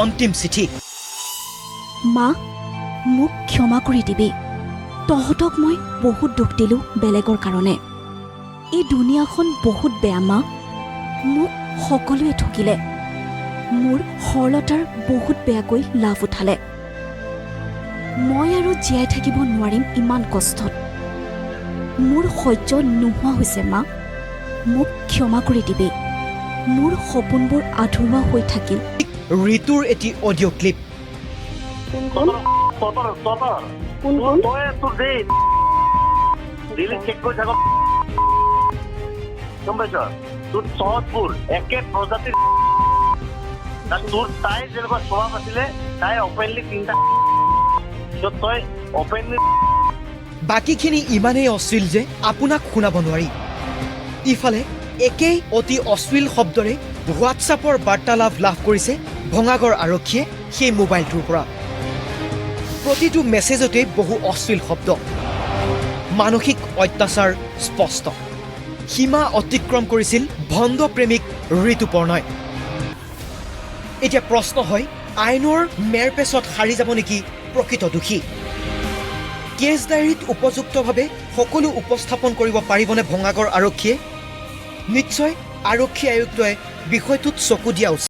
অন্তিম চিঠি। মা মোক ক্ষমা কৰি দিবি। তহঁতক মই বহুত দুখ দিলোঁ বেলেগৰ কাৰণে। এই দুনিয়াখন বহুত বেয়া মা। মোক সকলোৱে ঠগিলে। মোৰ সৰলতাৰ বহুত বেয়াকৈ লাভ উঠালে। মই আৰু জীয়াই থাকিব নোৱাৰিম ইমান কষ্টত। মোৰ সহ্য নোহোৱা হৈছে মা। মোক ক্ষমা কৰি দিবি। মোৰ সপোনবোৰ আধৰুৱা হৈ থাকিল। ঋতুৰ এটি অডিঅ' ক্লিপ। তোৰ চহদবোৰ একে প্ৰজাতিৰ তোৰ তাই যেনেকুৱা স্বভাৱ আছিলে তাই অপেনলি তিনিটা তই অপেনলি বাকীখিনি ইমানেই অশ্লীল যে আপোনাক শুনাব নোৱাৰি। ইফালে একেই অতি অশ্লীল শব্দৰে হোৱাটছআপৰ বাৰ্তালাপ লাভ কৰিছে ভঙাগড় আৰক্ষীয়ে সেই মোবাইলটোৰ পৰা। প্ৰতিটো মেছেজতেই বহু অশ্লীল শব্দ। মানসিক অত্যাচাৰ স্পষ্ট। সীমা অতিক্ৰম কৰিছিল ভণ্ড প্ৰেমিক ঋতুপৰ্ণই। এতিয়া প্ৰশ্ন হয়, আইনৰ মেৰপেচত সাৰি যাব নেকি প্ৰকৃত দোষী? কেছ ডায়েৰীত উপযুক্তভাৱে সকলো উপস্থাপন কৰিব পাৰিবনে ভঙাগড় আৰক্ষীয়ে? নিশ্চয় আৰক্ষী আয়ুক্তই বিষয়টোত চকু দিয়া উচিত।